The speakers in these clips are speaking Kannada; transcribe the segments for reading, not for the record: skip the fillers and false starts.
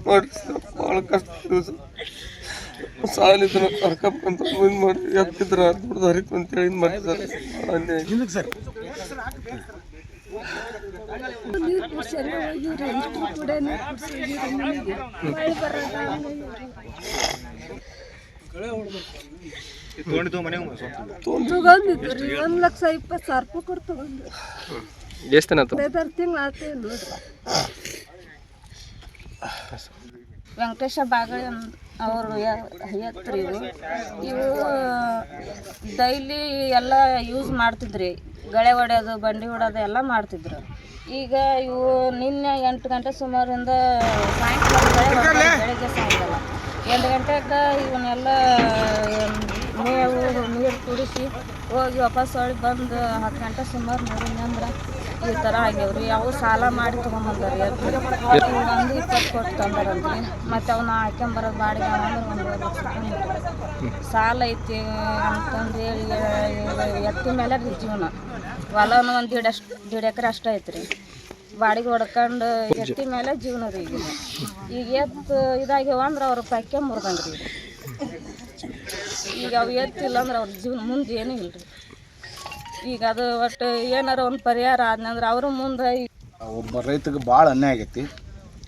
ನೋಡ್ರಿ ಸರ್ ಭಾಳ ಕಷ್ಟ ಸಾಲಿದ್ರು ಕರ್ಕೊಂತ ಮುಂದೆ ಮಾಡಿ ಎತ್ತಿದ್ರ ದುಡ್ದು ಹರಿತು ಅಂತೇಳಿ ಇದು ಮಾಡ್ತಾರೆ ಸರ್. ನೀರು ಕುಡ್ಸಲ್ಲ ಹೋಗಿವ್ರಿ ಇಷ್ಟು ಕೂಡ ನೀರು ಕುಡ್ಸಿದ್ದೀರಿ ಮನೆಗೆ ಮಳೆ ಬರೋದ ತಗೊಂಡಿದ್ದು ರೀ 1,20,000 ರೂಪಾಯಿ ಕೊಟ್ಟು ತಗೊಂಡು ಎಷ್ಟು ದಿನ 5-6 ತಿಂಗಳು ಆಯ್ತು ನೋಡ್ರಿ. ವೆಂಕಟೇಶ ಬಾಗಳಿ ಅವರು ಎತ್ತರಿ ಇವು ಡೈಲಿ ಎಲ್ಲ ಯೂಸ್ ಮಾಡ್ತಿದ್ರಿ, ಗಳೆ ಹೊಡೆಯೋದು ಬಂಡಿ ಹೊಡೆಯೋದು ಎಲ್ಲ ಮಾಡ್ತಿದ್ರು. ಈಗ ಇವು ನಿನ್ನೆ 8 ಗಂಟೆ ಸುಮಾರಿಂದ ಸಾಯಂಕಾಲ ಬೆಳಗ್ಗೆ ಸಾಯಂಕಾಲ 8 ಗಂಟೆಗೆ ಇವನ್ನೆಲ್ಲ ಮೇವು ನೀರು ಕುಡಿಸಿ ಹೋಗಿ ವಾಪಸ್ ಹೊಳ್ಳಿ ಬಂದು 10 ಗಂಟೆ ಸುಮಾರು ನೋಡಿದ್ರೆ ಈ ಥರ ಆಗ್ಯಾವ್ರಿ. ಅವು ಸಾಲ ಮಾಡಿ ತೊಗೊಂಬಂದಾರಿ. ಇವು 1,20,000 ಕೊಟ್ಟು ತಂದಾರಂತ್ರಿ. ಮತ್ತು ಅವನ್ನ ಹಾಕ್ಯಂಬರೋದು ಬಾಡಿಗೆ ಅಂದ್ರೆ 1,00,000 ರೂಪಾಯಿ ಸಾಲ ಐತಿ ಅಂತಂದು ಹೇಳಿ ಎತ್ತಿನ ಮೇಲೆ ರೀ ಜೀವನ. ಹೊಲನೂ 1.5 ಎಕರೆ ಅಷ್ಟೇ ಐತ್ರಿ. ಬಾಡಿಗೆ ಹೊಡ್ಕೊಂಡು ಎತ್ತಿ ಮೇಲೆ ಜೀವನ ರೀ ಈಗ ಎತ್ತು ಇದಾಗ್ಯಾವ ಅಂದ್ರೆ ಅವ್ರ ಪೈಕೆ ಮುರಿದಂಗ್ರಿ. ಈಗ ಅವು ಎತ್ತಿಲ್ಲ ಅಂದ್ರೆ ಅವ್ರ ಜೀವನ ಮುಂದೆ ಏನೂ ಇಲ್ಲ ರೀ. ಈಗ ಅದು ಒಟ್ಟು ಏನಾರ ಒಂದು ಪರಿಹಾರ ಆದ್ನಂದ್ರೆ ಅವರು ಮುಂದೆ ಒಬ್ಬ ರೈತಗೆ ಭಾಳ ಅನ್ಯಾಯ ಆಗೈತಿ.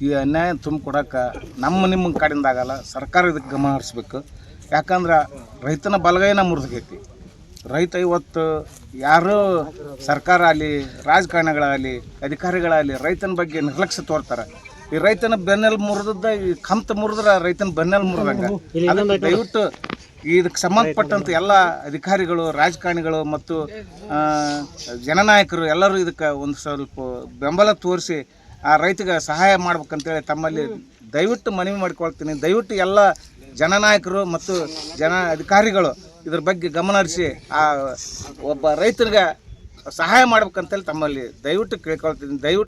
ಈ ಅನ್ಯಾಯ ತುಂಬಿಕೊಡಕ್ಕೆ ನಿಮ್ಮ ಕಡೆಯಿಂದ ಆಗಲ್ಲ, ಸರ್ಕಾರ ಇದಕ್ಕೆ ಗಮನ ಹರಿಸ್ಬೇಕು. ಯಾಕಂದ್ರೆ ರೈತನ ಬಲಗೈನ ಮುರಿದೈತಿ. ರೈತ ಇವತ್ತು ಯಾರು ಸರ್ಕಾರ ಆಗಲಿ, ರಾಜಕಾರಣಿಗಳಾಗಲಿ, ಅಧಿಕಾರಿಗಳಾಗಲಿ ರೈತನ ಬಗ್ಗೆ ನಿರ್ಲಕ್ಷ್ಯ ತೋರ್ತಾರೆ. ಈ ರೈತನ ಬೆನ್ನೆಲ್ ಮುರಿದ ಈ ಕಂತ ಮುರಿದ್ರೆ ರೈತನ ಬೆನ್ನೆಲ್ ಮುರಿದಂಗೆ. ಅದಕ್ಕೆ ದಯವಿಟ್ಟು ಇದಕ್ಕೆ ಸಂಬಂಧಪಟ್ಟಂಥ ಎಲ್ಲ ಅಧಿಕಾರಿಗಳು, ರಾಜಕಾರಣಿಗಳು ಮತ್ತು ಜನನಾಯಕರು ಎಲ್ಲರೂ ಇದಕ್ಕೆ ಒಂದು ಸ್ವಲ್ಪ ಬೆಂಬಲ ತೋರಿಸಿ ಆ ರೈತಗೆ ಸಹಾಯ ಮಾಡ್ಬೇಕಂತೇಳಿ ತಮ್ಮಲ್ಲಿ ದಯವಿಟ್ಟು ಮನವಿ ಮಾಡಿಕೊಳ್ತೀನಿ. ದಯವಿಟ್ಟು ಎಲ್ಲ ಜನನಾಯಕರು ಮತ್ತು ಅಧಿಕಾರಿಗಳು ಇದ್ರ ಬಗ್ಗೆ ಗಮನ ಹರಿಸಿ ಆ ಒಬ್ಬ ರೈತರಿಗೆ ಸಹಾಯ ಮಾಡ್ಬೇಕಂತೇಳಿ ತಮ್ಮಲ್ಲಿ ದಯವಿಟ್ಟು ಕೇಳ್ಕೊಳ್ತೀನಿ. ದಯವಿಟ್ಟು